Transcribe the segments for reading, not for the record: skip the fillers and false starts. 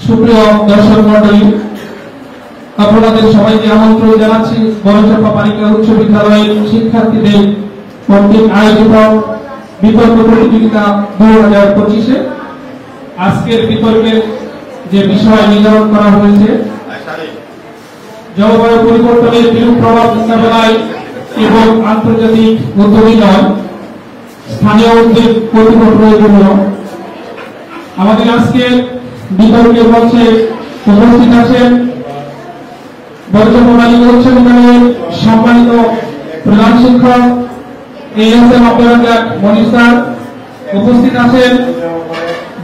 সুপ্রিয় দর্শক মণ্ডলী, আপনাদের সবাইকে আমন্ত্রণ জানাচ্ছি বড়চাপা বালিকা উচ্চ বিদ্যালয়ের শিক্ষার্থীদের কর্তৃক আয়োজিত বিতর্ক প্রতিযোগিতা 2025-এ। আজকের বিতর্কের যে বিষয় নির্ধারণ করা হয়েছে, জলবায়ু পরিবর্তনের বিরূপ প্রভাব মোকাবেলায় এবং আন্তর্জাতিক উদ্যোগী নয়, স্থানীয় উদ্যোগ কতটুকু প্রয়োজনীয়। আমাদের আজকে বিতর্কের মঞ্চে উপস্থিত আছেন বড়চাপা বালিকা উচ্চ বিদ্যালয়ের সম্মানিত প্রধান শিক্ষক ASM আব্দুল রাজ্জাক মনির স্যার। উপস্থিত আছেন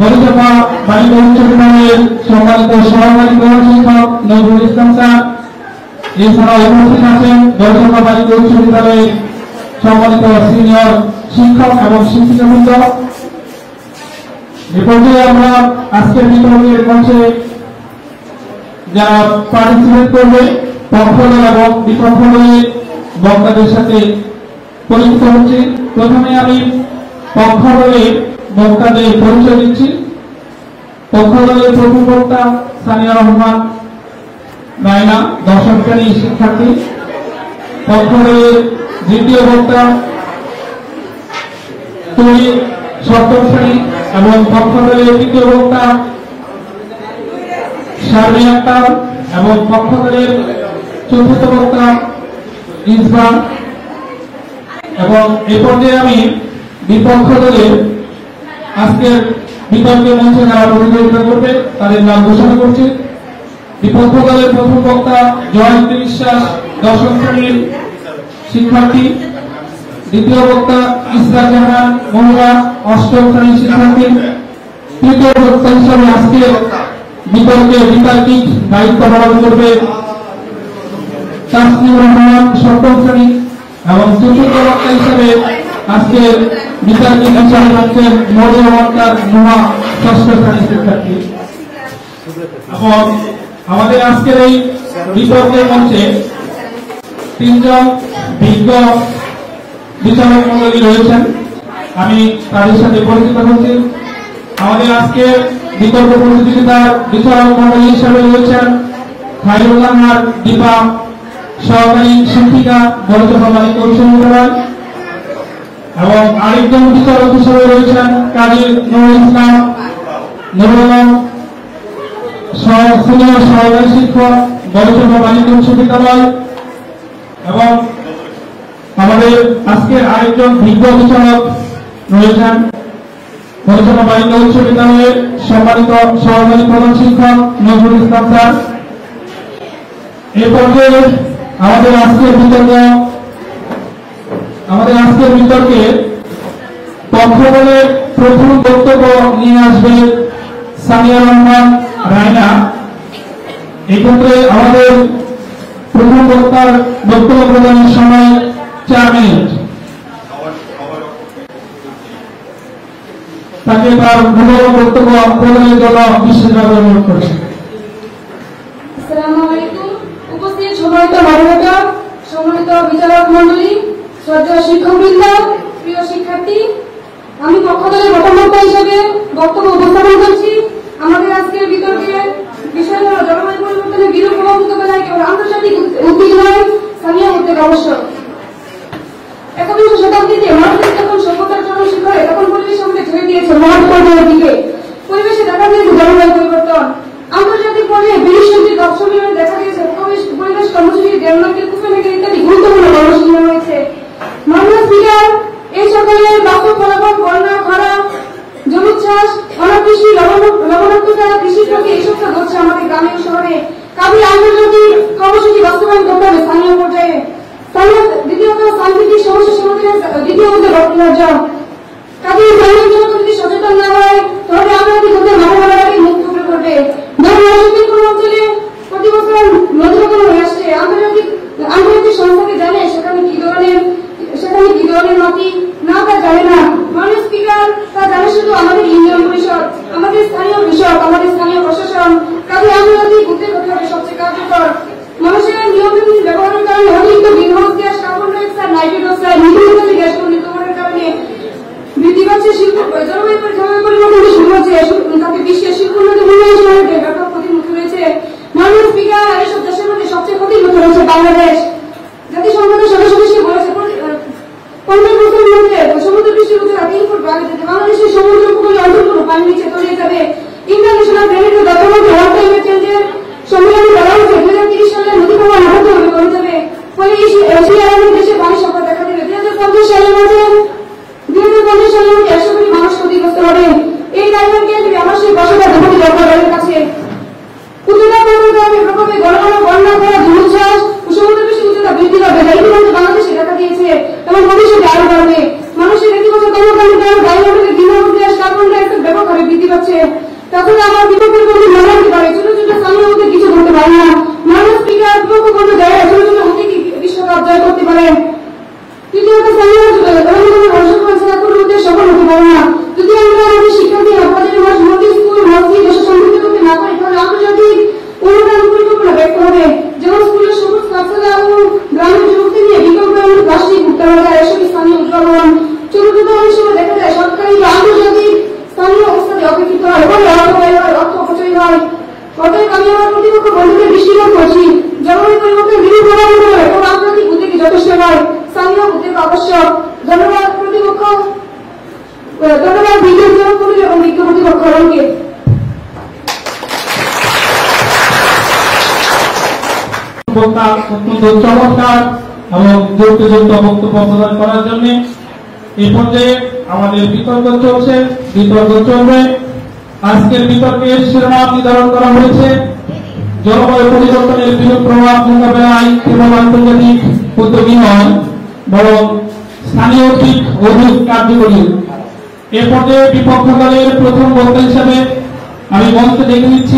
বড়চাপা বালিকা উচ্চ বিদ্যালয়ের সম্মানিত সহকারী প্রধান শিক্ষক নজরুল ইসলাম স্যার। এছাড়াও উপস্থিত আছেন বড়চাপা বালিকা উচ্চ বিদ্যালয়ের সম্মানিত সিনিয়র শিক্ষক এবং শিক্ষিকাবৃন্দ। এ পর্যায়ে আমরা আজকের বিতর্কের মঞ্চে যারা পার্টিসিপেট করবে পক্ষ দল এবং বিপক্ষ দলের বক্তাদের সাথে পরিচিত হচ্ছি। প্রথমে আমি পক্ষ দলের বক্তাদের পরিচয় দিচ্ছি। পক্ষ দলের প্রথম বক্তা সানিয়া রহমান রায়না, দশম শ্রেণীর শিক্ষার্থী। পক্ষ দলের দ্বিতীয় বক্তা তুলি, সপ্তম শ্রেণী। এবং পক্ষ দলের তৃতীয় বক্তা শারমিন আক্তার এবং পক্ষ দলের চতুর্থ বক্তা ইসবান। এবং এ পর্যায়ে আমি বিপক্ষ দলের আজকের বিতর্কের মঞ্চে যারা প্রতিযোগিতা করবে তাদের নাম ঘোষণা করছি। বিপক্ষ দলের প্রথম বক্তা জয়ন্তী বিশ্বাস, দশম শ্রেণীর শিক্ষার্থী। দ্বিতীয় বক্তা ইসরা জাহান মহিলা, অষ্টম শ্রেণীর শিক্ষার্থী। তৃতীয় বক্তা হিসাবে আজকে বিতর্কে বিতার্কিক দায়িত্ব পালন করবে তাসনিম রহমান, সপ্তম শ্রেণী। এবং চতুর্থ বক্তা হিসাবে আজকে বিতার্কিক হিসাবে থাকছেন মরিয়ম আক্তার নুহা, ষষ্ঠ শ্রেণীর শিক্ষার্থী। এবং আমাদের আজকের এই বিতর্কের মঞ্চে তিনজন বিজ্ঞ বিচারক মণ্ডলী রয়েছেন, আমি তাদের সাথে পরিচিত হচ্ছি। আমাদের আজকে বিতর্ক প্রতিযোগিতার বিচারক মণ্ডলী হিসেবে রয়েছেন খায়রুল্লাহ দীপা, সহকারী শিক্ষিকা, বড়চাপা বালিকা উচ্চ বিদ্যালয়। এবং আরেকজন বিচারক হিসেবে রয়েছেন কাজী নুরুল ইসলাম, নুরুল আলম, সিনিয়র সহকারী শিক্ষক, বড়চাপা বালিকা উচ্চ বিদ্যালয়। এবং আমাদের আজকের আরেকজন বিজ্ঞ বিচারক রয়েছেন বড়চাপা বালিকা উচ্চ বিদ্যালয়ের সম্মানিত সহকারী প্রধান শিক্ষক নজরুল ইসলাম স্যার। এ পর্যায়ে আমাদের আজকের বিতর্কে পক্ষ দলের প্রথম বক্তব্য নিয়ে আসবে সানিয়া রহমান রায়না। এক্ষেত্রে আমাদের প্রথম বক্তার বক্তব্য প্রদানের সময় 4 মিনিট। তাকে তার মূল্যবান বক্তব্য প্রদানের জন্য বিশেষভাবে অনুরোধ করছি। আসসালামু আলাইকুম। উপস্থিত সম্মানিত মানবতা, সম্মানিত বিচারক মণ্ডলী, শ্রদ্ধেয় শিক্ষকবৃন্দ, প্রিয় শিক্ষার্থী, আমি পক্ষ দলের প্রথম বক্তা হিসেবে বক্তব্য উপস্থাপন করছি। আমাদের আজকের বিতর্কে বিষয় হল জলবায়ু পরিবর্তনের বিরূপ প্রভাব মোকাবেলায় কেবল আন্তর্জাতিক উদ্যোগ নয়, স্থানীয় উদ্যোগ আবশ্যক। একবিংশ শতাব্দীতে মানবজাতি যখন সভ্যতার চরম শিখরে, তখন পরিবেশ আমাদের ছেড়ে দিয়েছে মহৎ পর্যায়ের দিকে। পরিবেশে দেখা দিয়েছে জলবায়ু পরিবর্তন। আন্তর্জাতিক পর্যায়ে 20 ডিগ্রি তাপসম্মেলনে দেখা গিয়েছে পরিবেশ কর্মসূচি, ডেনমার্কের কোপেনহেগেন ইত্যাদি গুরুত্বপূর্ণ কর্মসূচি রয়েছে। মাননীয় স্পিকার, এই সরকারের বাস্তব ফলাফল বন্যা, খরা, জলোচ্ছ্বাস, অনাবৃষ্টি, লবণাক্ততা, কৃষি ক্ষতি এসব তো ঘটছে আমাদের গ্রামীণ শহরে। কাজেই আন্তর্জাতিক কর্মসূচি বাস্তবায়ন করতে হবে স্থানীয় পর্যায়ে। দ্বিতীয়ত, সাংস্কৃতিক সমস্যা সমাধানের দ্বিতীয় উদ্যোগ অপরিহার্য। কাজেই গ্রামীণ জনগণ যদি সচেতন না হয়, তাহলে আন্তর্জাতিক উদ্যোগ মাথাভাড়াকে মুখ টুকরে পড়বে। ধর্মীয় কোন অঞ্চলে প্রতি বছর নদী রোপণ হয়ে আসছে। আন্তর্জাতিক সংস্থাকে জানে সেখানে কি ধরনের মাটি না, তা জানে না। মাননীয় স্পিকার, তা জানে শুধু আমাদের ইউনিয়ন পরিষদ, আমাদের স্থানীয় কৃষক, আমাদের স্থানীয় প্রশাসন। কাজে আন্তর্জাতিক উদ্যোগ হতে হবে সবচেয়ে কার্যকর। মানুষের নিয়মিত ব্যবহারের কারণে অতিরিক্ত greenhouse gas, carbon dioxide, nitrate oxide, methane গ্যাসগুলো নির্গমনের কারণে বৃদ্ধি পাচ্ছে জলবায়ু পরিবর্তন শুরু হচ্ছে। তাতে বিশ্বের শিল্পোন্নতি ক্লাইমেট চেঞ্জের সম্মেলনে বলা হয়েছে 2030 সালে নদী প্রবাহ নামাতে হবে কমে যাবে, ফলে এই দেশে পানি সংকট দেখা দেবে। 2050 সালের মধ্যে 100 কোটি মানুষ ক্ষতিগ্রস্ত হবে। এই টাইমকে ব্যবসায়িক বসবাস ঢাকাতে দরকার আমাদের কাছে। উচ্চতা প্রকল্পে গণগণ বন্যা করা জলোচ্ছ্বাস ও সমুদ্রপৃষ্ঠের উচ্চতা বৃদ্ধি পাবে, যা ইতিমধ্যে বাংলাদেশে দেখা দিয়েছে এবং ভবিষ্যতে আরো বাড়বে। মানুষের ব্যক্তিগত কর্মকাণ্ডের কারণে বায়ুমণ্ডলে গ্রিনহাউস গ্যাস কার্বন ডাইঅক্সাইড ব্যাপকভাবে বৃদ্ধি পাচ্ছে। তাছাড়া আমার বিপক্ষের বন্ধু মানা হতে পারে, ছোট ছোট স্থানীয় মধ্যে কিছু করতে পারে না। মানব স্পিকার বিপক্ষ বন্ধু যায় ছোট ছোট মধ্যে বিশ্বকাপ জয় করতে পারে। তৃতীয়ত স্থানীয় সফল হতে পারে না। যদি আমরা আমাদের শিক্ষার্থী আপনাদের স্কুল মসজিদ এসব সমৃদ্ধ করতে না পারি, তাহলে আন্তর্জাতিক অনুদান পরিকল্পনা ব্যর্থ হবে। যেমন স্কুলের সবুজ গাছপালা ও গ্রামের যুবকদের নিয়ে বিকল্প প্লাস্টিক মুক্ত করা যায়, এসব স্থানীয় উদ্ভাবন। চতুর্থ অনেক সময় দেখা যায় সরকারি বা আন্তর্জাতিক স্থানীয় অবস্থাতে অপেক্ষিত হয় এবং অর্থ অপচয় হয়। অতএব আমি আমার প্রতিপক্ষ বন্ধুদের দৃষ্টিকোণ করছি, জলবায়ু পরিবর্তনের বিরূপ প্রভাব হলে এবং আন্তর্জাতিক উদ্যোগে যথেষ্ট নয়, স্থানীয় উদ্যোগ আবশ্যক। ধন্যবাদ প্রতিপক্ষ, ধন্যবাদ বিজ্ঞান জনপ্রতিনিধি এবং বিজ্ঞ প্রতিপক্ষকে। অত্যন্ত চমৎকার এবং যুক্তিযুক্ত বক্তব্য প্রদান করার জন্য এই পর্যায়ে আমাদের বিতর্ক চলছে। আজকের বিতর্কের শিরোনাম নির্ধারণ করা হয়েছে জলবায়ু পরিবর্তনের বিরূপ প্রভাব মোকাবেলায় কেবল আন্তর্জাতিক উদ্যোগী নয় বরং স্থানীয় ঠিক অধিক কার্যকরী। এ পর্যায়ে বিপক্ষ দলের প্রথম বক্তা হিসাবে আমি মঞ্চে ডেকে নিচ্ছি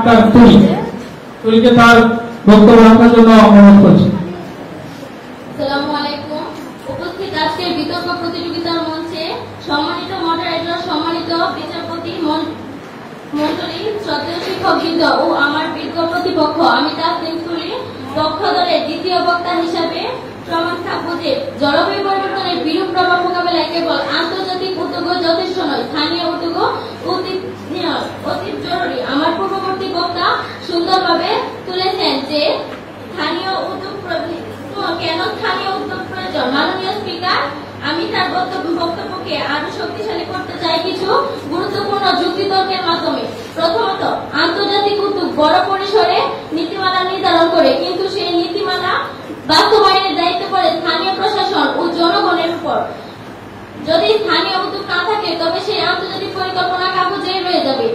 আক্তার তুলিকে তার বক্তব্য রাখার জন্য অনুরোধ করছি। আসসালামু আলাইকুম। উপস্থিত আজকের বিতর্ক প্রতিযোগিতার মঞ্চে সম্মানিত মডারেটর, সম্মানিত বিচারপতি মণ্ডলী, শ্রদ্ধেয় শিক্ষকবৃন্দ ও আমার বিজ্ঞ প্রতিপক্ষ, আমি তাসলিম তুলি পক্ষ দলের দ্বিতীয় বক্তা হিসাবে প্রমাণ থাকবো যে জলবায়ু পরিবর্তনের বিরূপ প্রভাব মোকাবেলায় কেবল আন্তর্জাতিক উদ্যোগ যথেষ্ট নয়, স্থানীয় উদ্যোগ অতি জরুরি। আমার পূর্ববর্তী বক্তা সুন্দরভাবে তুলেছেন যে স্থানীয় উদ্যোগ কেন স্থানীয় উদ্যোগ প্রয়োজন। মাননীয় স্পিকার, আমি তার বক্তব্যকে আরো শক্তিশালী করতে চাই কিছু গুরুত্বপূর্ণ যুক্তিতর্কের মাধ্যমে। প্রথমত, আন্তর্জাতিক উদ্যোগ বড় পরিসরে নীতিমালা নির্ধারণ করে, কিন্তু সেই নীতিমালা বাস্তবায়নের দায়িত্ব পড়ে স্থানীয় প্রশাসন ও জনগণের উপর। যদি স্থানীয় উদ্যোগ না থাকে তবে সেই আন্তর্জাতিক পরিকল্পনা কাগজেই রয়ে যাবে।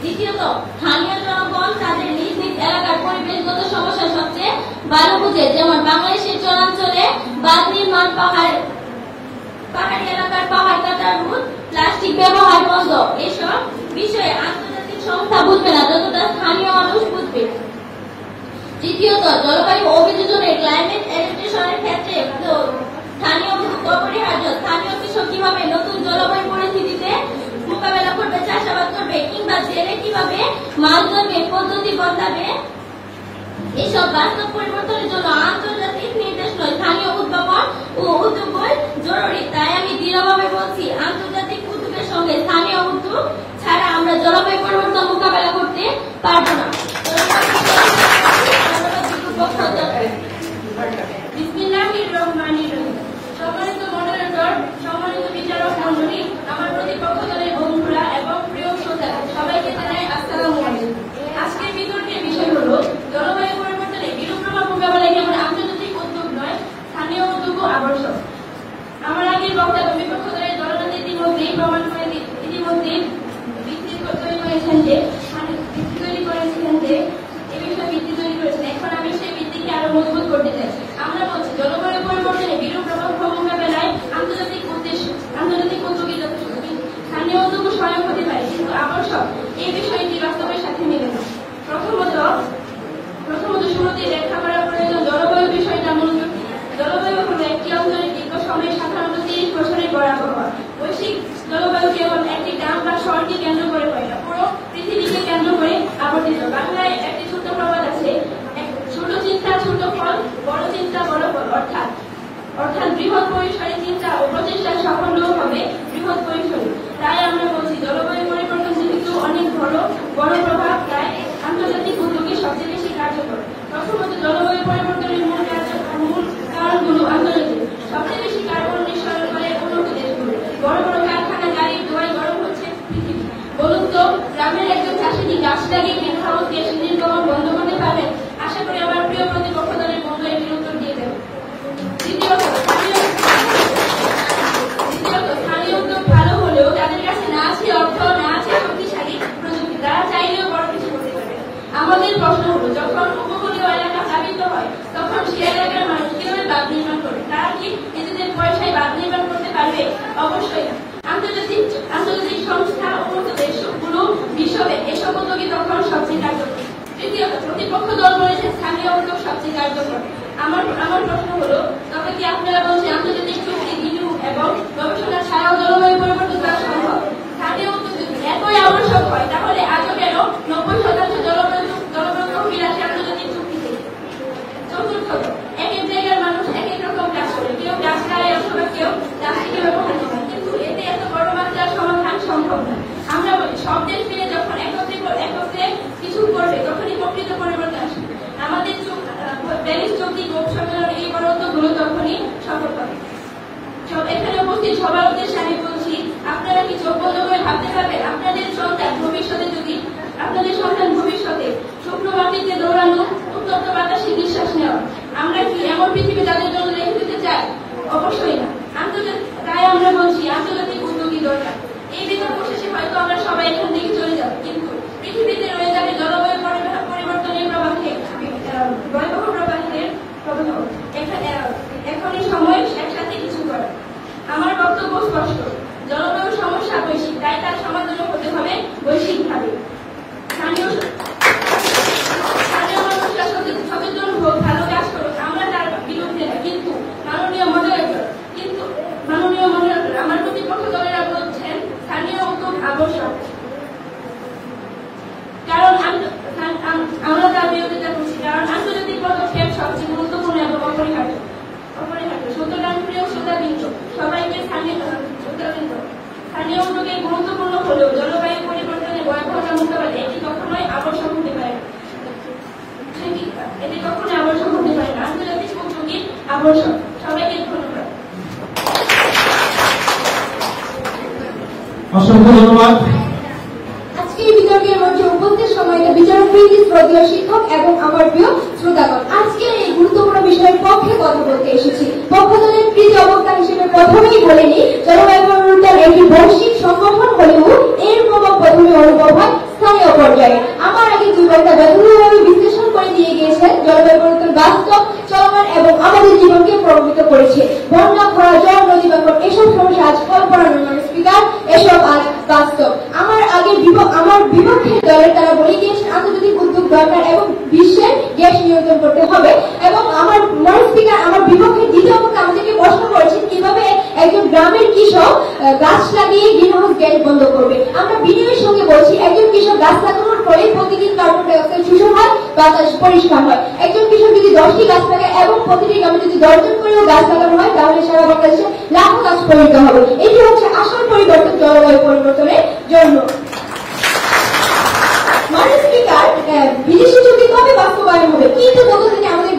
দ্বিতীয়ত, স্থানীয় জনগণ তাদের নিজ নিজ এলাকার পরিবেশগত সমস্যা সবচেয়ে ভালো বুঝে, যেমন বাংলাদেশের চরাঞ্চলে বাঁধ নির্মাণ, পাহাড়ি এলাকার পাহাড় কাটার রোধ, প্লাস্টিক ব্যবহার বন্ধ, এসব বিষয়ে আন্তর্জাতিক সংস্থা বুঝবে না যতটা স্থানীয় মানুষ বুঝবে। তৃতীয়ত, জলবায়ু অভিযোজনের ক্লাইমেট অ্যাডাপ্টেশনের ক্ষেত্রে স্থানীয় উদ্যোগ অপরিহার্য। স্থানীয় কৃষক কিভাবে নতুন জলবায়ু পরিস্থিতিতে মোকাবেলা করবে, চাষাবাদ করবে, কিংবা জেলে কিভাবে মাছ ধরবে, পদ্ধতি বদলাবে, এসব বাস্তব পরিবর্তনের জন্য আন্তর্জাতিক নির্দেশ নয়, স্থানীয় উদ্ভাবন ও উদ্যোগ জরুরি। তাই আমি দৃঢ়ভাবে বলছি, আন্তর্জাতিক উদ্যোগের সঙ্গে স্থানীয় উদ্যোগ ছাড়া আমরা জলবায়ু পরিবর্তন মোকাবেলা করতে পারবো না। বিসমিল্লাহির রহমানির রহিম। সম্মানিত মডারেটর, সম্মানিত বিচারক মণ্ডলী, আমার প্রতিপক্ষ দলের বন্ধুরা এবং প্রিয় শ্রোতা, সবাইকে জানাই আসসালামু আলাইকুম। আজকের বিতর্কের বিষয় হলো জলবায়ু পরিবর্তনের বিরূপ প্রভাব মোকাবেলায় কেবল আন্তর্জাতিক উদ্যোগ নয়, স্থানীয় উদ্যোগও আবশ্যক। আমার আগের বক্তা বিপক্ষ দলের দলনেতা ইতিমধ্যেই প্রমাণ করে ভিত্তি তৈরি করেছেন যে এই বিষয়ে ভিত্তি তৈরি করেছেন। এখন আমি সেই ভিত্তিকে আরো মজবুত করতে চাই। আমরা বলছি জলবায়ু পরিবর্তনের বিরূপ প্রভাব মোকাবেলায় আন্তর্জাতিক উদ্যোগই যথেষ্ট, স্থানীয় উদ্যোগও সহায়ক হতে পারে, কিন্তু আবশ্যক এই বিষয়টি বাস্তবের সাথে মেলে না। প্রথমত শুরুতেই ব্যাখ্যা করা প্রয়োজন জলবায়ু বিষয়টা মূলত। জলবায়ু হল একটি অঞ্চলের দীর্ঘ সময়ে সাধারণত 30 বছরের গড় আবহাওয়া। বৈশ্বিক জলবায়ু কেবল একটি গ্রাম বা শহরকে কেন্দ্র করে হয় না, পুরো পৃথিবীকে কেন্দ্র করে আবর্তিত। বাংলায় একটি ছোট প্রবাদ আছে, ছোট চিন্তা ছোট ফল, বড় চিন্তা বড় ফল। অর্থাৎ বৃহৎ পরিসরে চিন্তা ও প্রচেষ্টা সাফল্য হবে বৃহৎ পরিসরে। তাই আমরা বলছি জলবায়ু পরিবর্তন যেহেতু অনেক বড় প্রভাব, তাই আন্তর্জাতিক উদ্যোগে সবচেয়ে বেশি কার্যকর। প্রথমত, জলবায়ু পরিবর্তনের মূল কারণগুলো আন্তর্জাতিক। সবচেয়ে বেশি কার্বন নিঃসরণ করে উন্নত দেশগুলো। বড় বড় কারখানা, গাড়ির ধোঁয়ায় গরম হচ্ছে পৃথিবী। বলুন তো, গ্রামের একজন চাষি কি গাছ লাগিয়ে গ্রিনহাউস গ্যাস নির্গমন বন্ধ করতে পারবেন? আশা করি আমার প্রিয় প্রতিপক্ষ দলের বন্ধু এর উত্তর দিয়ে দেবেন। দ্বিতীয়ত, স্থানীয় উদ্যোগ ভালো হলেও তাদের কাছে না আছে অর্থ, না আছে শক্তিশালী প্রযুক্তি, তারা চাইলেও বড় কিছু করতে পারবে। আমাদের প্রশ্ন হলো, যখন উপকূলীয় এলাকা প্লাবিত হয় তখন সে এলাকার মানুষ কিভাবে বাঁধ নির্মাণ করবে? তারা কি নিজেদের পয়সায় বাঁধ নির্মাণ করতে পারবে? অবশ্যই না। আন্তর্জাতিক সংস্থা উন্নত দেশগুলো বিশ্বব্যাংক এসব উদ্যোগী তখন সবচেয়ে কার্যকর। তৃতীয়ত, প্রতিপক্ষ দল বলেছে স্থানীয় উদ্যোগ সবচেয়ে কার্যকর। আমার প্রশ্ন হলো, তবে কি আপনারা বলছেন আন্তর্জাতিক চুক্তি, বিনিয়োগ এবং গবেষণা ছাড়াও জলবায়ু পরিবর্তন করা সম্ভব? স্থানীয় উদ্যোগ যদি এতই আবশ্যক হয়, তাহলে আজও কেন 90% জলবায়ু তহবিল আসে আন্তর্জাতিক চুক্তি থেকে? চতুর্থত, এক এক জায়গার মানুষ এক এক রকম কাজ করে, কেউ গাছ লাগায় অথবা কেউ প্লাস্টিকের ব্যবহার করে, কিন্তু এতে এত বড় মাত্রার সমাধান সম্ভব না। আমরা বলি সব দেশ মিলে যখন একত্রে কিছু করবে তখনই প্রকৃত পরিবর্তন আসবে। আমাদের প্যারিস চুক্তি, কোপ সম্মেলন, এই বড় উদ্যোগগুলো তখনই সফল হবে। এখানে উপস্থিত সবার উদ্দেশ্যে আমি বলছি, আপনারা কি চোখ বন্ধ করে ভাবতে পারবেন আপনাদের সন্তান ভবিষ্যতে আমরা তার বিরোধিতা করছি, কারণ আন্তর্জাতিক পদক্ষেপ সবচেয়ে গুরুত্বপূর্ণ এবং অপরিহার্য। সুতরাং প্রিয় শ্রোতাবৃন্দ, সবাইকে স্থানীয় উদ্যোগে গুরুত্বপূর্ণ হলেও জলবায়ু পরিবর্তনের ভয়াবহতা মোকাবেলায় এটি কখনোই আবশ্যক হতে পারে না। আন্তর্জাতিক উদ্যোগের আবশ্যক। সবাইকে ধন্যবাদ। অসংখ্য ধন্যবাদ। আজকে এই বিতর্কের মঞ্চে উপস্থিত সময়টা বিচারক বৃন্দ, শ্রদ্ধেয় শিক্ষক এবং আমার প্রিয় শ্রোতাগণ, আজকের এই গুরুত্বপূর্ণ বিষয়ের পক্ষে কথা বলতে এসেছি। পক্ষদলের কৃতি অবক্তা হিসেবে প্রথমেই বলেনি, জলবায়ু পরিবর্তন একটি বৈশ্বিক সংগঠন হলেও এর প্রভাব প্রথমে অনুভব হয় স্থানীয় পর্যায়ে। আমার আগে দুই বক্তা ব্যক্তিগতভাবে বিশ্লেষণ করে দিয়ে গিয়েছেন জলবায়ু পরিবর্তন বাস্তব, চলমান এবং আমাদের জীবনকে প্রভাবিত করেছে। বন্যা, খরা, জ্বর, নদী ভাঙন এসব সমস্যা আজ কল্পনা নয় স্পিকার, এসব আজ বাস্তব। আমার বিপক্ষের দলের তারা বলে গিয়েছেন আন্তর্জাতিক উদ্যোগ দরকার এবং বিশ্বের গ্যাস নিয়ন্ত্রণ করতে হবে। এবং আমার স্পিকার আমার বিপক্ষের দ্বিতীয় পক্ষে আমাদেরকে প্রশ্ন করেছেন কিভাবে একজন গ্রামের কৃষক গাছ লাগিয়ে গ্রিনহাউস গ্যাস বন্ধ করবে। আমরা বিনয়ের সঙ্গে বলছি, একজন কৃষক গাছ লাগানোর পরে প্রতিদিন কার্বন ডাই অক্সাইড শোষণ হয়, বাতাস পরিষ্কার হয়। একজন কৃষক যদি 10টি গাছ লাগায় এবং প্রতিটি গ্রামে যদি 10 জন করেও গাছ লাগানো হয়, তাহলে সারা বাংলাদেশে লাখো গাছ পরিণত হবে। এটি হচ্ছে আসল পরিবর্তন জলবায়ু পরিবর্তনের জন্য। স্পিকার, বিদেশি চুক্তি কবে বাস্তবায়ন হবে? কিন্তু ততদিনে আমাদের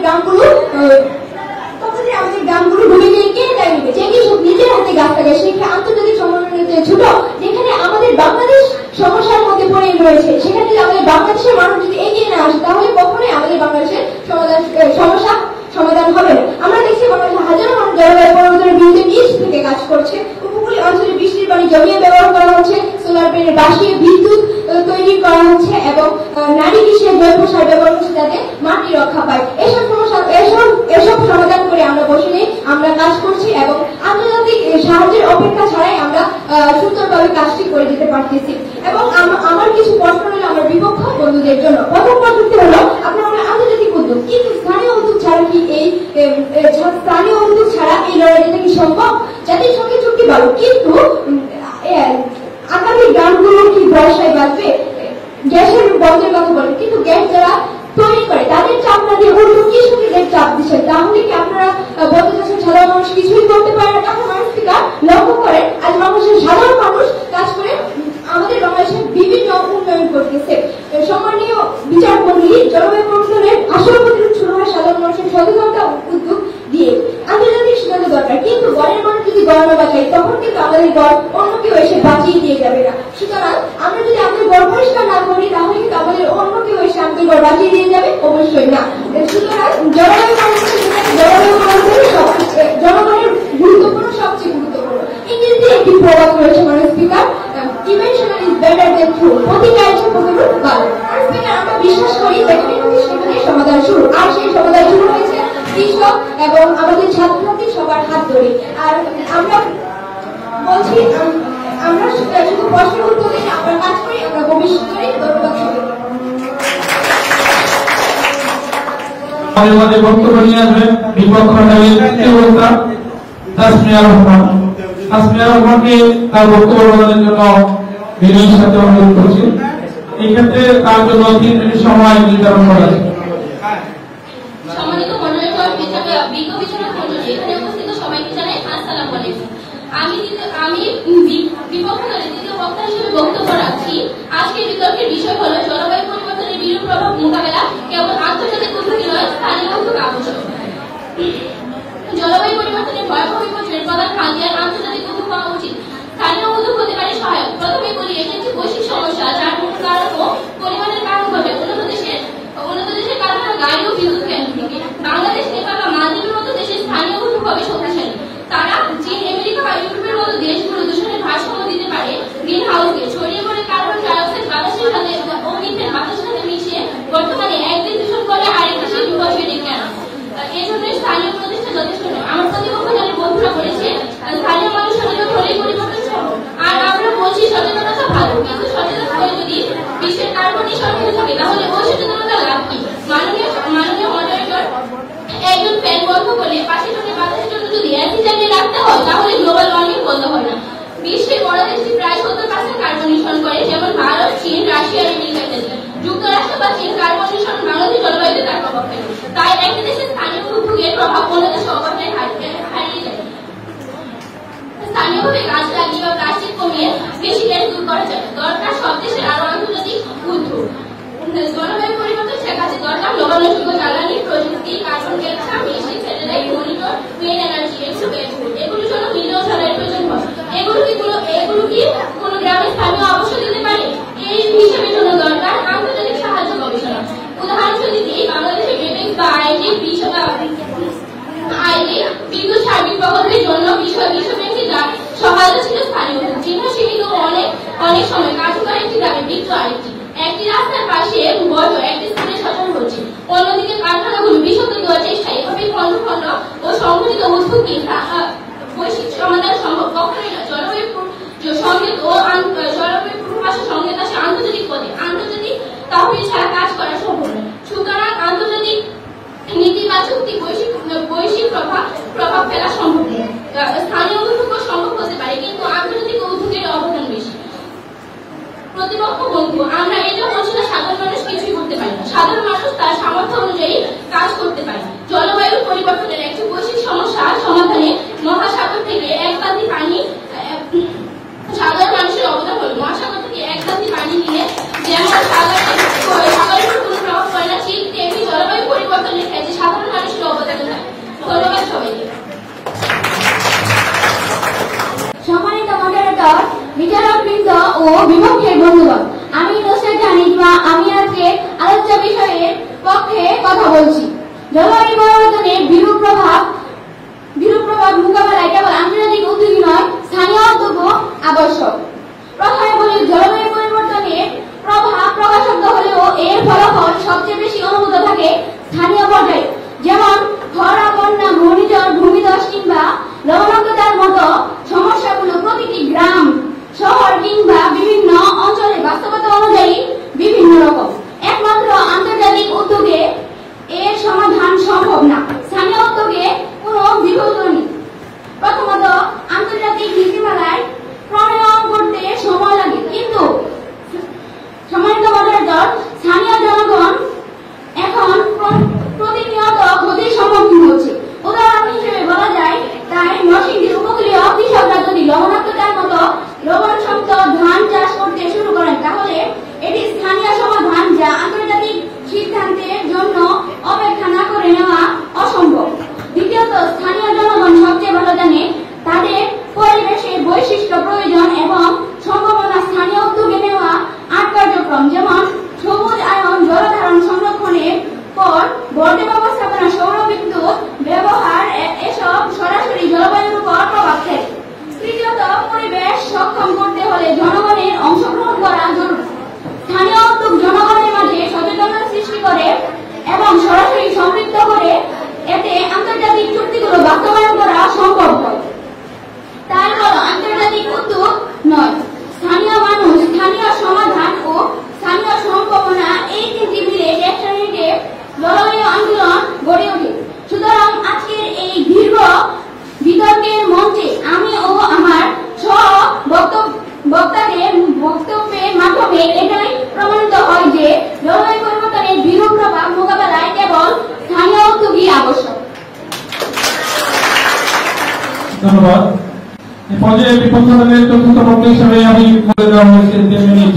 গ্রামগুলো ডুবে গিয়ে কে দায় নেবে? যে কৃষক নিজের হাতে গাছ লাগায় সে আন্তর্জাতিক সমন্বয়ের ছোট, যেখানে আমাদের বাংলাদেশ সমস্যার মধ্যে পড়ে রয়েছে, সেখানে যদি আমাদের বাংলাদেশের মানুষ যদি এগিয়ে না আসে, তাহলে কখনোই আমাদের বাংলাদেশের সমস্যা সমাধান হবে না। আমরা দেখছি বাংলাদেশে হাজারো মানুষ জলবায়ু পরিবর্তনের বিরুদ্ধে নিজ থেকে কাজ করছে। উপকূলীয় অঞ্চলে বৃষ্টির পানি জমিয়ে ব্যবহার করা হচ্ছে, সোলার প্যানেল বাসিয়ে বিদ্যুৎ তৈরি করা হচ্ছে এবং নারী কৃষি জৈব সার ব্যবহার করছে যাতে মাটি রক্ষা পায়। এসব সমাধান করে আমরা বসে নেই, আমরা কাজ করছি এবং আন্তর্জাতিক সাহায্যের অপেক্ষা ছাড়াই আমরা সুন্দরভাবে কাজটি করে দিতে পারতেছি। এবং আমার কিছু প্রশ্ন হলো আমার বিপক্ষ বন্ধুদের জন্য। প্রথম প্রশ্নটি হলো, আপনারা আন্তর্জাতিক উদ্যোগ, কিন্তু স্থানীয় উদ্যোগ ছাড়া কি এই লড়াইটা কি সম্ভব? জাতিসংঘের চুক্তি ভালো, কিন্তু আগামী গ্রামগুলো কি বর্ষায় বাঁচবে? গ্যাসের বন্ধের কথা বলেন, কিন্তু গ্যাস যারা তৈরি করে তাদের চাপ না দিয়ে অন্য কৃষকদের চাপ দিচ্ছেন। তাহলে কি আপনারা বলতে চাচ্ছেন সাধারণ মানুষ কিছুই করতে পারে না? এখন মানুষকে লক্ষ্য করেন, আজ বাংলাদেশের সাধারণ মানুষ কাজ করে আমাদের বাংলাদেশের বিভিন্ন উন্নয়ন করতেছে। সম্মানীয় বিচার মন্ডলী, জলবায়ু পরিবর্তনের আসল প্রতিরোধ শুরু হয় সাধারণ মানুষের সচেতনতা উদ্যোগ দিয়ে। আন্তর্জাতিক সিদ্ধান্ত দরকার, কিন্তু গড়ের মানুষ যদি গড় না বাঁচাই, তখন কিন্তু আমাদের গড় অন্য কেউ এসে বাঁচিয়ে দিয়ে যাবে না। সুতরাং আমরা যদি আমাদের গড় পরিষ্কার না করি, তাহলে কিন্তু আমাদের অন্য কেউ এসে আমাদের গড় বাঁচিয়ে দিয়ে যাবে, অবশ্যই না। সুতরাং জলবায়ু পরিবর্তনের জনগণের গুরুত্বপূর্ণ, সবচেয়ে গুরুত্বপূর্ণ। ইংরেজিতে একটি প্রবাদ রয়েছে মানুষ speaker, prevention is better than cure, প্রতিকারের প্রতিরোধ ভালো। স্পিকার, আমরা বিশ্বাস করি যেখানে সেখানে সমাধান শুরু, আর সেই সমাধান শুরু হয়েছে কৃষক এবং আমাদের ছাত্রছাত্রী সবার হাত ধরে। আর আমরা বলছি, আমরা শুধু প্রশ্নের উত্তর দিই, আমরা কাজ করি, আমরা ভবিষ্যৎ করি। ধন্যবাদ সবাইকে। আমাদের বক্তব্য নিয়ে আসবেন বিপক্ষ দলের তৃতীয় বক্তা তাসমিয়া রহমান। তাসমিয়া রহমানকে তার বক্তব্য প্রদানের জন্য বিনয়ের সাথে অনুরোধ করছি। এই ক্ষেত্রে তার জন্য 3 মিনিট সময় নির্ধারণ করা আছে। সম্মানিত মডারেটর, বিজ্ঞ বিচারক মণ্ডলী, এখানে উপস্থিত সবাইকে জানাই আসসালামু আলাইকুম। আমি বিপক্ষ দলের দ্বিতীয় বক্তা হিসেবে বক্তব্য রাখছি। আজকের বিতর্কের বিষয় হলো জলবায়ু পরিবর্তনের বিরূপ প্রভাব মোকাবেলা কেবল আন্তর্জাতিক উদ্যোগই নয়, স্থানীয় উদ্যোগ আবশ্যক। জলবায়ু পরিবর্তনের ভয়াবহ বিপর্যয়ের প্রধান হাতিয়ার আন্তর্জাতিক উদ্যোগ হওয়া উচিত। স্থানীয় উদ্যোগ হতে পারে সহায়ক। প্রথমে বলি, এটা একটি বৈশ্বিক সমস্যা যার মূল কারণ ও পরিমাণের কারণ ঘটে উন্নত দেশের কারখানা, গাড়ি ও বিদ্যুৎ কেন্দ্র থেকে। বাংলাদেশ, নেপাল বা মালদ্বীপের মতো দেশের স্থানীয় উদ্যোগ হবে শক্তিশালী। তারা চীন, আমেরিকা বা ইউরোপের মতো দেশগুলো দূষণের ভারসাম্য দিতে পারে। গ্রিন হাউস গ্যাস ছড়িয়ে পড়ে কার্বন ডাই অক্সাইড বাতাসের সাথে ও মিথেন বাতাসের সাথে মিশিয়ে বর্তমানে একদিন দূষণ করে আরেক দেশে বিপর্যয় ডেকে আনা। এই জন্য স্থানীয় প্রতিষ্ঠা যথেষ্ট নয়। আমার প্রতিপক্ষ দলের বন্ধুরা বলেছে স্থানীয় মানুষ সচেতন হলেই পরিবর্তন সম্ভব। আর আমরা বলছি সচেতনতা ভালো, কিন্তু সচেতন হয়ে যদি বিশ্বের কার্বন নিঃসরণ থাকে, তাহলে ওই সচেতনতা লাভ কি? মাননীয় মডারেটর, একজন ফ্যান বন্ধ করলে পাশে থেকে বাতাসের জন্য যদি একই জায়গায় রাখতে হয়, তাহলে গ্লোবাল ওয়ার্মিং বন্ধ হয় না। বিশ্বের বড় দেশটি প্রায় 70% কার্বন নিঃসরণ করে, যেমন ভারত, চীন, রাশিয়া, আমেরিকা ইত্যাদি। যুক্তরাষ্ট্র বা চীন কার্বন নিঃসরণ বাংলাদেশ জলবায়ুতে তার প্রভাব ফেলে। তাই একটি দেশের স্থানীয় উদ্যোগের প্রভাব অন্য দেশে অবস্থায় হারিয়ে যায়। স্থানীয়ভাবে গাছ লাগিয়ে বা প্লাস্টিক কমিয়ে বেশি গ্যাস দূর করা যায়। দরকার সব দেশের আরো আন্তর্জাতিক উদ্যোগ। জলবায়ু পরিবর্তন ঠেকাতে দরকার নবায়নযোগ্য জ্বালানি, প্রযুক্তি, carbon capture, machine, satellite monitor, wind energy, এগুলোর জন্য মিলিয়ন ডলারের প্রয়োজন হয়। এগুলো কি কোন গ্রামের স্থানীয় আবশ্যক দিতে পারে? এই হিসেবে জন্য দরকার আন্তর্জাতিক সাহায্য গবেষণা। উদাহরণ যদি দিই, বাংলাদেশের বিবেক বা আইডি বিদ্যুৎ সার্বিক প্রকল্পের জন্য বিশ্ব ব্যাংকে সহায়তা ছিল স্থানীয়। চিহ্ন সীমিত অনেক সময় কার্যকর একটি গ্রামে মৃত্যু আরেকটি। একটি রাস্তার পাশে বড় একটি স্থানে সচল হচ্ছে, অন্যদিকে কারখানাগুলো বিশুদ্ধ দেওয়ার চেষ্টায় এভাবে খণ্ড খণ্ড ও সংগঠিত উদ্যোগকে বৈশ্বিক সমাধান সম্ভব কখনোই না। জলবায়ু সংকেত ও জলবায়ু পূর্বাভাসের সংকেত আসে আন্তর্জাতিক পদে। আন্তর্জাতিক তহবিল ছাড়া কাজ করা সম্ভব নয়। সুতরাং আন্তর্জাতিক নীতি বা চুক্তি বৈশ্বিক প্রভাব ফেলা সম্ভব নয়। স্থানীয় উদ্যোগ সম্ভব হতে পারে, কিন্তু আন্তর্জাতিক উদ্যোগের অবদান বেশি। প্রতিপক্ষ বন্ধু, আমরা এটা বলছি না সাধারণ মানুষ কিছুই করতে পারে না। সাধারণ মানুষ তার সামর্থ্য অনুযায়ী কাজ করতে পারে। জলবায়ু পরিবর্তনের একটি বৈশ্বিক সমস্যা সমাধানে মহাসাগর থেকে এক বালতি পানি, সাধারণ মানুষের অবদান হল মহাসাগর থেকে এক বালতি পানি নিয়ে যেমন সাগরের উপর কোনো প্রভাব পড়ে না, ঠিক তেমনি জলবায়ু পরিবর্তনের ক্ষেত্রে সাধারণ মানুষের অবদান থাকে। ধন্যবাদ সবাইকে। সম্মানিত মডারেটর, বিচারকবৃন্দ ও বিপক্ষের বন্ধুগণ, আমি নুসরাত জাহান, আমি আজকে আলোচ্য বিষয়ের পক্ষে কথা বলছি। জলবায়ু পরিবর্তনের বিরূপ প্রভাব মোকাবেলায় কেবল আন্তর্জাতিক উদ্যোগই নয়, স্থানীয় উদ্যোগও আবশ্যক। প্রথমে বলি, জলবায়ু পরিবর্তনের প্রভাব প্রকাশক হলেও এর ফলাফল সবচেয়ে বেশি অনুভূত থাকে স্থানীয় পর্যায়ে, যেমন খরা, বন্যা, ঘূর্ণিঝড়, ভূমিধস কিংবা লবণাক্ততার মতো সমস্যাগুলো প্রতিটি গ্রাম, শহর কিংবা বিভিন্ন অঞ্চলের বাস্তবতা অনুযায়ী বিভিন্ন রকম। একমাত্র আন্তর্জাতিক উদ্যোগে এর সমাধান সম্ভব না। স্থানীয় উদ্যোগে কোনো বিকল্প নেই। প্রথমত, আন্তর্জাতিক নীতিমালায় প্রণয়ন করতে সময় লাগে, কিন্তু সম্মানিত মডারেটর, স্থানীয় জনগণ এখন প্রতিনিয়ত ক্ষতির সম্মুখীন হচ্ছে। উদাহরণ হিসেবে বলা যায়, তাই নরসিংদীর উপকূলীয় কৃষকরা যদি লবণাক্ততার মতো লবণসক্ত ধান চাষ করতে শুরু করেন, তাহলে এটি স্থানীয় সমাধান যা আন্তর্জাতিক সিদ্ধান্তের জন্য অপেক্ষা না করে নেওয়া অসম্ভব। দ্বিতীয়ত, স্থানীয় জনগণ সবচেয়ে ভালো জানে তাদের পরিবেশের বৈশিষ্ট্য, প্রয়োজন এবং সম্ভাবনা। স্থানীয় উদ্যোগে নেওয়া 8 কার্যক্রম, যেমন সবুজ আয়ন, জলধারণ সংরক্ষণের পর বর্জ্য ব্যবস্থাপনা, সৌর বিদ্যুৎ ব্যবহার, এসব সরাসরি জলবায়ুর উপর প্রভাব ফেলে। তৃতীয়ত, পরিবেশ সক্ষম করতে হলে জনগণের অংশগ্রহণ করা জরুরি। স্থানীয় উদ্যোগ জনগণের মাঝে সচেতনতা সৃষ্টি করে এবং সরাসরি সম্পৃক্ত করে, এতে আন্তর্জাতিক চুক্তিগুলো বাস্তবায়ন করা সম্ভব হয়। তাই হলো আন্তর্জাতিক উদ্যোগ নয়, স্থানীয় মানুষ, স্থানীয় সমাধান ও স্থানীয় সম্ভাবনা, এই তিনটি মিলে একসাথে জলবায়ু আন্দোলন গড়ে ওঠে। সুতরাং আজকের এই দীর্ঘ বিতর্কের মঞ্চে আমি ও আমার সহ বক্তাদের বক্তব্যের মাধ্যমে এটাই প্রমাণিত হয় যে জলবায়ু পরিবর্তনের বিরূপ প্রভাব মোকাবেলায় কেবল স্থানীয় উদ্যোগই আবশ্যক। ধন্যবাদ। এই পর্যায়ে বিপক্ষের চতুর্থ বক্তা হিসেবে আমি বলে দেওয়া হয়েছে 3 মিনিট।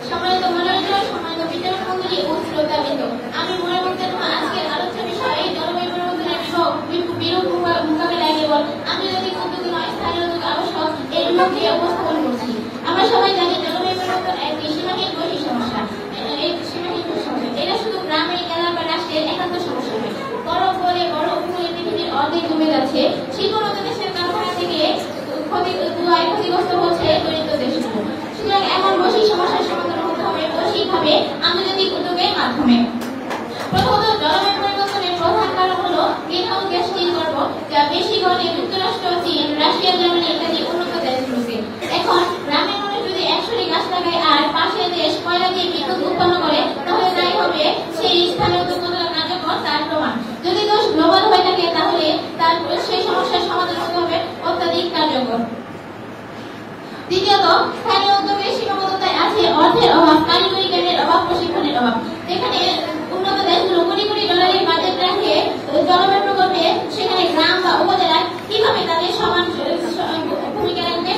সম্মানিত মডারেটর, সম্মানিত বিচারক মণ্ডলী ও শ্রোতাবৃন্দ, আমি মনের মধ্যে আজকের আলোচ্য বিষয় জলবায়ু পরিবর্তনের বিরূপ মোকাবেলায় কেবল আন্তর্জাতিক উদ্যোগ নয়, স্থানীয় উদ্যোগ আবশ্যক এর লক্ষ্যে উপস্থাপন করছি। আমরা সবাই জানি জলবায়ু পরিবর্তন একটি সীমাহীন বৈশ্বিক সমস্যা। এটা শুধু গ্রামে, জেলা বা রাষ্ট্রের একান্ত সমস্যা নয়। বড় উপকূলে পৃথিবীর অর্ধেক ডুবে যাচ্ছে। শীতলত দেশের কারখানা থেকে ক্ষতিগ্রস্ত হচ্ছে দরিদ্র দেশগুলো। সুতরাং এমন বৈশ্বিক সমস্যার সমাধান হতে হবে বৈশ্বিকভাবে আন্তর্জাতিক উদ্যোগের মাধ্যমে। প্রথমত, জলবায়ু পরিবর্তনের প্রধান কারণ হলো গ্রিনহাউস গ্যাস নির্গমন, যা বেশি ঘটে যুক্তরাষ্ট্র, চীন, রাশিয়া, জার্মানি ইত্যাদি উন্নত দেশগুলোতে। এখন গ্রামের মানুষ যদি 100টি গাছ লাগায় আর পাশের দেশ কয়লা দিয়ে বিদ্যুৎ উৎপন্ন করে, তাহলে তাই হবে সেই স্থানীয় উদ্যোগ কতটা কার্যকর তার প্রমাণ। যদি দোষ গ্লোবাল হয়ে থাকে, তাহলে তার সেই সমস্যার সমাধান হতে হবে অত্যাধিক কার্যকর। দ্বিতীয়ত, স্থানীয় উদ্যোগের সীমাবদ্ধতায় আছে অর্থের অভাব, কারিগরি জ্ঞানের অভাব, প্রশিক্ষণের অভাব। যেখানে উন্নত দেশগুলো কোটি কোটি ডলারের বাজেট রাখে জলবায়ু প্রকল্পে, সেখানে গ্রাম বা উপজেলায় কিভাবে তাদের সমান ভূমিকা রাখবে?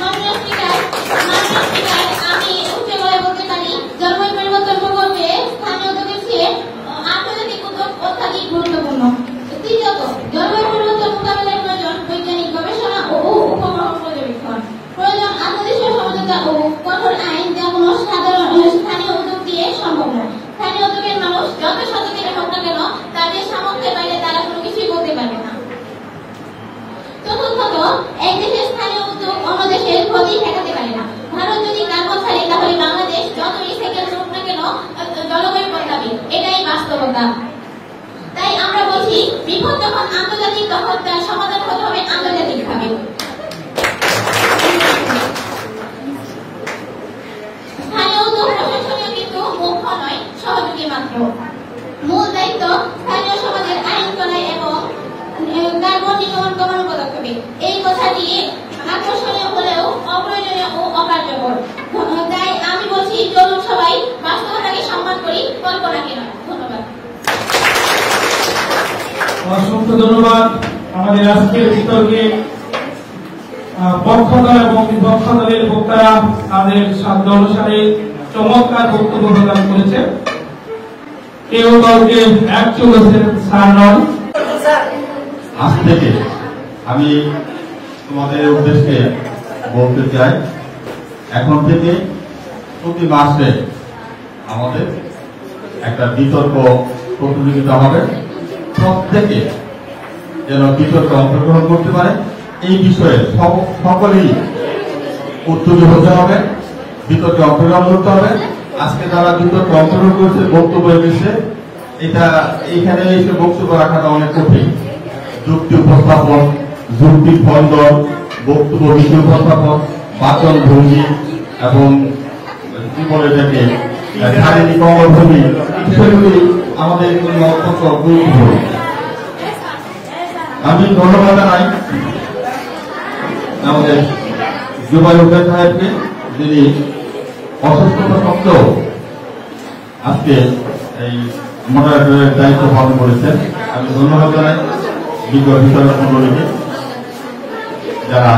মাননীয় স্পিকার, আমি উচ্চ গলায় বলতে পারি, জলবায়ু পরিবর্তন প্রকল্পে স্থানীয় উদ্যোগের চেয়ে আন্তর্জাতিক উদ্যোগ অত্যাধিক গুরুত্বপূর্ণ। তৃতীয়ত, জলবায়ু পরিবর্তন মোকাবেলার প্রয়োজন বৈজ্ঞানিক গবেষণা ও উপগ্রহ পর্যবেক্ষণ, প্রয়োজন আন্তর্জাতিক সমঝোতা ও কঠোর আইন, যা কোনো সাধারণ স্থানীয় উদ্যোগ দিয়ে সম্ভব নয়। স্থানীয় উদ্যোগের মানুষ যত সচেতন হোক না কেন, তাদের সামর্থ্যের বাইরে তারা কোনো কিছুই করতে পারবে না। চতুর্থত, এক দেশের স্থানীয় উদ্যোগ অন্য দেশের ক্ষতি ঠেকাতে পারে না। ভারত যদি কার্বন ছাড়ে, তাহলে বাংলাদেশ যত রিসাইকেল হোক না কেন জলবায়ু বদলাবে, এটাই বাস্তবতা। তাই আমরা বলছি, বিপদ যখন আন্তর্জাতিক, তখন তার সমাধান হতে হবে আন্তর্জাতিকভাবে। স্থানীয় উদ্যোগ প্রশাসনীয় কিন্তু মুখ্য নয়, সহযোগী মাত্র। মূল দায়িত্ব স্থানীয় সমাজের আইন প্রণয় এবং কার্বন নির্গমন কমানোর পদক্ষেপে। এই কথাটি আকর্ষণীয় হলেও অপ্রয়োজনীয় ও অকার্যকর। তাই আমি বলছি, চলুন সবাই বাস্তবতাকে সম্মান করি, কল্পনাকে নয়। ধন্যবাদ। অসংখ্য ধন্যবাদ। আমাদের আজকের বিতর্কে পক্ষদল এবং বিপক্ষ দলের বক্তারা তাদের সাধ্য অনুসারে চমৎকার বক্তব্য প্রদান করেছে। কেউ দলকে এক চলেছেন স্যার নয়। আজ থেকে আমি তোমাদের উদ্দেশ্যে বলতে চাই, এখন থেকে প্রতি মাসে আমাদের একটা বিতর্ক প্রতিযোগিতা হবে। প্রত্যেকে যেন বিতর্কে অংশগ্রহণ করতে পারে, এই বিষয়ে সকলেই উদ্যোগী হতে হবে, বিতর্কে অংশগ্রহণ করতে হবে। আজকে যারা বিতর্কে অংশগ্রহণ করেছে, বক্তব্য এসেছে, এটা এইখানে এসে বক্তব্য রাখাটা অনেক কঠিন। যুক্তি উপস্থাপন, যুক্তি খণ্ডন, বক্তব্য নীতি উপস্থাপন, বাচন ভঙ্গি এবং কি বলে এটাকে শারীরিক অঙ্গভঙ্গি, সেগুলি আমাদের অত্যন্ত গুরুত্বপূর্ণ। আমি ধন্যবাদ জানাই আমাদের জুবাইর সাহেবকে, যিনি অসুস্থতা সত্ত্বেও আজকে এই মডারেটরের দায়িত্ব পালন করেছেন। আমি ধন্যবাদ জানাই বিচারক মন্ডলীকে, যারা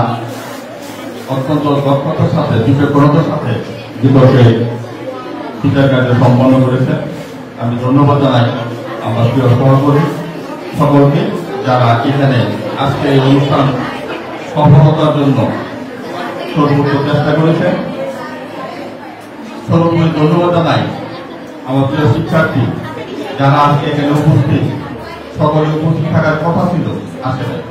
অত্যন্ত দক্ষতার সাথে, বিচক্ষণতার সাথে বিতর্কে বিচার কার্য সম্পন্ন করেছেন। আমি ধন্যবাদ জানাই আমার প্রিয় সহকর্মী সকলকে, যারা এখানে আজকে এই অনুষ্ঠান সফলতার জন্য সর্বোচ্চ চেষ্টা করেছেন। সর্বোপরি ধন্যবাদ জানাই আমার প্রিয় শিক্ষার্থী, যারা আজকে এখানে উপস্থিত। সকলে উপস্থিত থাকার কথা ছিল, আসে নাই,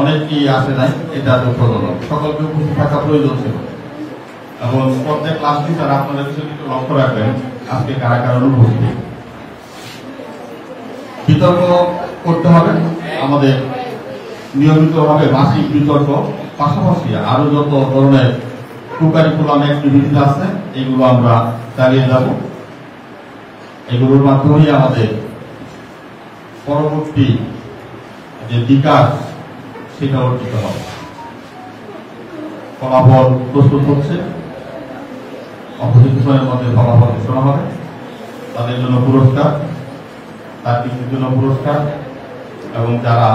অনেকেই আসে নাই, এটা দুঃখজনক। সকলকে উপস্থিত থাকা প্রয়োজন ছিল। এবং প্রত্যেক ক্লাস টিচার আপনারা বিষয়টি একটু লক্ষ্য রাখবেন, আজকে কারা কারা উপস্থিত। বিতর্ক করতে হবে আমাদের নিয়মিতভাবে, মাসিক বিতর্ক, পাশাপাশি আরো যত ধরনের কারিকুলাম অ্যাক্টিভিটি আছে, এগুলো আমরা চালিয়ে যাব। এগুলোর মাধ্যমেই আমাদের পরবর্তী যে বিকাশ, সেটা অর্জিত হবে। ফলাফল প্রস্তুত হচ্ছে, অপোজিশনের মধ্যে ফলাফল ঘোষণা হবে, তাদের জন্য পুরস্কার, তার কিছুর জন্য পুরস্কার, এবং যারা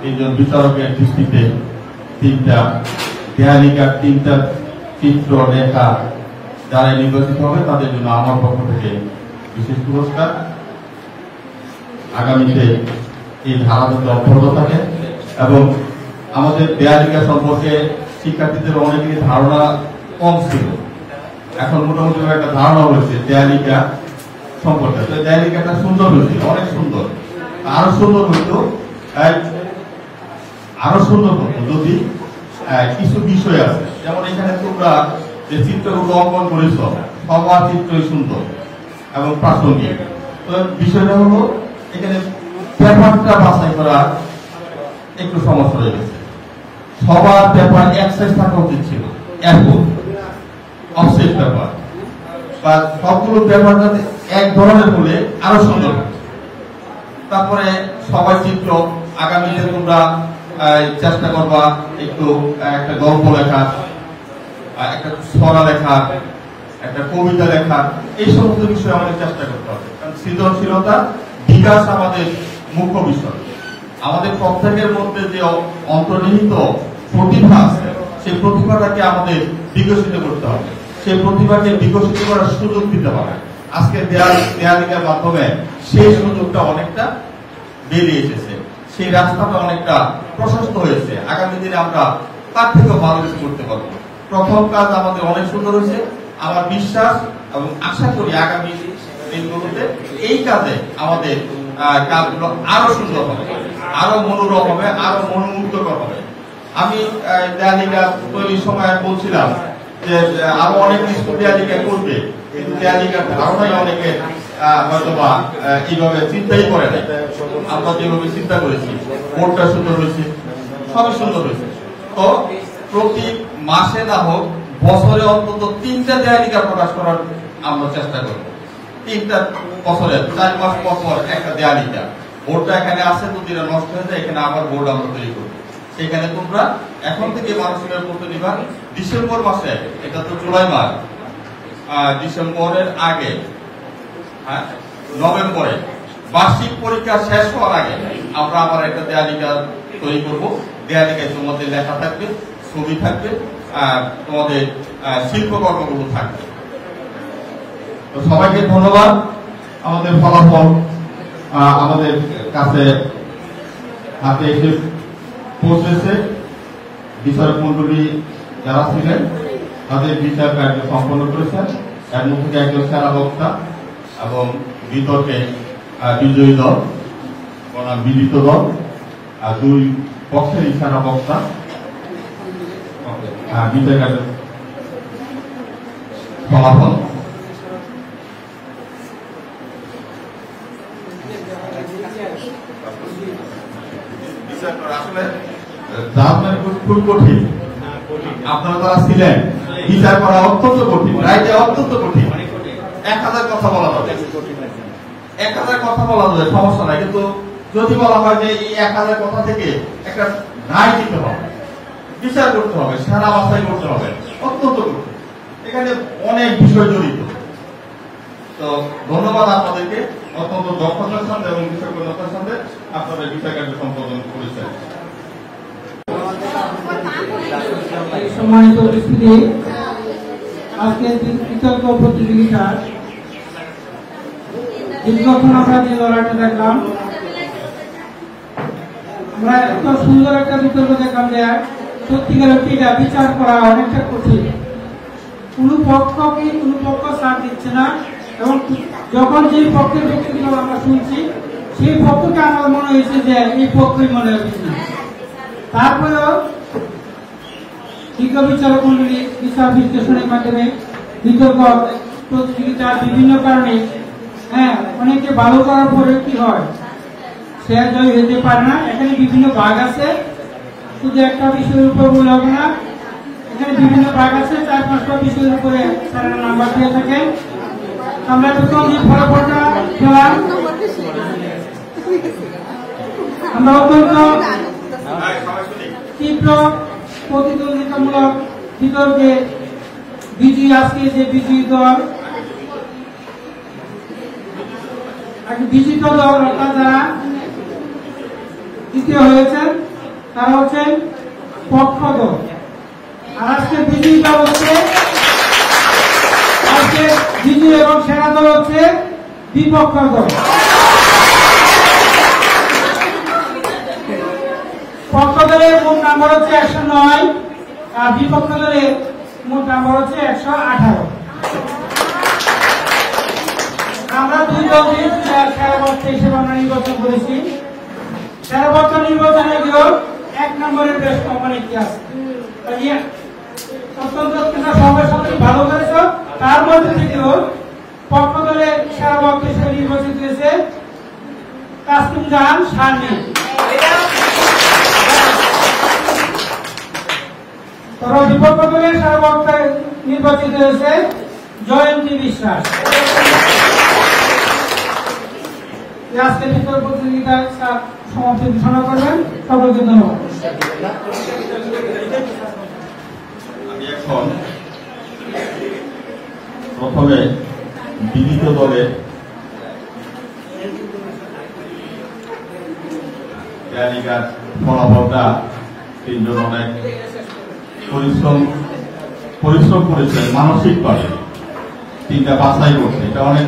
তিনজন বিচারকের দৃষ্টিতে তিনটা দেয়ালিকার, তিনটা চিত্র লেখা যারা নির্বাচিত হবে, তাদের জন্য আমার পক্ষ থেকে বিশেষ পুরস্কার। আগামীতে এই ধারা যাতে অব্যাহত থাকে এবং আমাদের দেয়ালিকা সম্পর্কে শিক্ষার্থীদের অনেকেরই ধারণা কম ছিল, এখন মোটামুটি একটা ধারণা হয়েছে দেয়ালিকা সম্পর্কে। দেয়ালিকাটা সুন্দর হয়েছে, অনেক সুন্দর। আরো সুন্দর হইতো, আরো সুন্দর হতো যদি কিছু বিষয় আছে, যেমন এখানে তোমরা যে চিত্রগুলো অঙ্কন করেছ, সবার চিত্রই সুন্দর এবং প্রাসঙ্গিক। তো বিষয়টা হলো এখানে পেপারটা বাছাই করা একটু সমস্যা হয়ে গেছে। সবার পেপার এক সাইজ থাকা উচিত ছিল, এখন অফসেট পেপার বা সবগুলো পেপার যাতে এক ধরনের হলে আরো সুন্দর। তারপরে সবার চিত্র আগামীতে তোমরা চেষ্টা করবা একটু একটা গল্প লেখা, একটা ছড়া লেখা, একটা কবিতা লেখা, এই সমস্ত বিষয়ে আমাদের চেষ্টা করতে হবে। কারণ সৃজনশীলতা বিকাশ আমাদের মুখ্য বিষয়। আমাদের প্রত্যেকের মধ্যে যে অন্তর্নিহিত প্রতিভা আছে, সেই প্রতিভাটাকে আমাদের বিকশিত করতে হবে। সেই প্রতিভাকে বিকশিত করার সুযোগ দিতে হবে। আজকে দেয়ালিকার মাধ্যমে সেই সুযোগটা অনেকটা বেরিয়ে এসেছে, সেই রাস্তাটা অনেকটা প্রশস্ত হয়েছে। আগামী দিনে আমরা তার থেকেও ভালো কিছু করতে পারবো। প্রথম কাজ আমাদের অনেক সুন্দর হয়েছে। আমার বিশ্বাস এবং আশা করি আগামী দিনগুলোতে এই কাজে আমাদের কাজগুলো আরো সুন্দর হবে, আরো মনোরম হবে, আরো মনোমুগ্ধকর হবে। আমি দেয়ালিকা তৈরির সময় বলছিলাম যে আরো অনেক স্কুল দেয়ালিকা করবে, কিন্তু দেয়ালিকার ধারণাই অনেকে হয়তোবা এইভাবে চিন্তাই করে নাই। আমরা যেভাবে চিন্তা করেছি, বোর্ডটা সুন্দর হয়েছে, সবই সুন্দর হয়েছে। তো প্রতি মাসে না হোক বছরে অন্তত 3টা দেয়ালিকা প্রকাশ করার আমরা চেষ্টা করব। 3টা বছরে 4 মাস পর একটা দেয়ালিকা। বোর্ডটা এখানে আছে, যদি নষ্ট হয়ে যায় এখানে আবার বোর্ড আমরা তৈরি করব। সেখানে তোমরা এখন থেকে মানুষের প্রতি নিবা। ডিসেম্বর মাসে, এটা তো জুলাই মাস, ডিসেম্বরের আগে, নভেম্বরে বার্ষিক পরীক্ষা শেষ হওয়ার আগে আমরা আবার একটা দেয়ালিকা তৈরি করব। দেয়ালিকায় তোমাদের লেখা থাকবে, ছবি থাকবে, তোমাদের শিল্পকর্মগুলো থাকবে। তো সবাইকে ধন্যবাদ। আমাদের ফলাফল আমাদের কাছে হাতে এসে পৌঁছেছে। বিচারক মন্ডলী যারা ছিলেন তাদের বিচার কার্য সম্পন্ন করেছেন। এর মধ্যে একজন সেরা বক্তা এবং বিতর্কে বিজয়ী দল, বিজিত দল, 2 পক্ষের সেরা বক্তা বিচার কার্য ফলাফল। আসলে জাজমেন্ট খুব কঠিন। আপনারা যারা ছিলেন, বিচার করা অত্যন্ত কঠিন, রায় দেওয়া অত্যন্ত কঠিন। 1000 কথা বলা যাবে, 1000 কথা বলা যাবে, সমস্যা নাই। কিন্তু যদি বলা হয় যে এই 1000 কথা থেকে একটা রায় দিতে হবে, বিচার করতে হবে, সারা বাছাই করতে হবে, অত্যন্ত কঠিন। এখানে অনেক বিষয় জড়িত। তো ধন্যবাদ আপনাদেরকে। অত্যন্ত দক্ষতার সাথে এবং বিচক্ষণতার সাথে আপনাদের বিচার কার্য সম্পাদন করেছেন। সম্মানিত উপস্থিতি, আজকে বিতর্ক প্রতিযোগিতার দীর্ঘক্ষণ আমরা যে লড়াইটা দেখলাম, আমরা এত সুন্দর একটা বিতর্ক দেখলাম যে সত্যিকারের এটা বিচার করা অনেকটা কঠিন। কোনো পক্ষ ছাড় দিচ্ছে না, এবং যখন যে পক্ষের ব্যক্তিগুলো আমরা শুনছি সেই পক্ষকে আমার মনে হয়েছে যে এই পক্ষই মনে হচ্ছে না। তারপরেও বিজ্ঞ বিচারক মন্ডলী বিচার বিশ্লেষণের মাধ্যমে বিতর্ক প্রতিযোগিতা বিভিন্ন কারণে অনেকে ভালো করার পরে কি হয়, সে জয় হতে পারে না। এখানে বিভিন্ন ভাগ আছে, শুধু একটা বিষয়ের উপর বলে হবে না, এখানে বিভিন্ন ভাগ আছে, 4-5টা বিষয়ের উপরে তারা নাম্বার দিয়ে থাকেন। আমরা প্রথম যে ফলাফলটা পেলাম, আমরা অত্যন্ত তীব্র প্রতিদ্বন্দ্বিতামূলক বিতর্কে বিজয়ী, আজকে যে বিজয়ী দল, বিজিত দল অর্থাৎ যারা দ্বিতীয় হয়েছেন তারা হচ্ছেন পক্ষ দল। আর আজকে বিজয়ী দল হচ্ছে, আজকে বিজয়ী এবং সেরা দল হচ্ছে বিপক্ষ দল। পক্ষ দলের মোট নাম্বার হচ্ছে 109 আর বিপক্ষ দলের মোট নাম্বার হচ্ছে 118। আমরা 2 দল সেরা বক্তা হিসেবে আমরা নির্বাচন করেছি। সেরা বক্তা নির্বাচনে গিয়েও 1 নম্বরের বেশ কোম্পানি কি আছে, অত্যন্ত সবাই ভালো করেছ। তার মধ্যে থেকেও পক্ষ দলে সেরা বক্তা হিসেবে নির্বাচিত হয়েছে কাস্তুম জাহান শারমিন। তবে বিপক্ষ দলের সেরা বক্তা নির্বাচিত হয়েছে জয়ন্তী বিশ্বাস। আজকে বিতর্ক প্রতিযোগিতা সমাপ্তি ঘোষণা করবেন। সকলকে ধন্যবাদ। আমি এখন প্রথমে বিজিত দলের ফলাফলটা তিনজন অনেক পরিশ্রম করেছেন মানসিকভাবে, তিনটা বাছাই করছে, এটা অনেক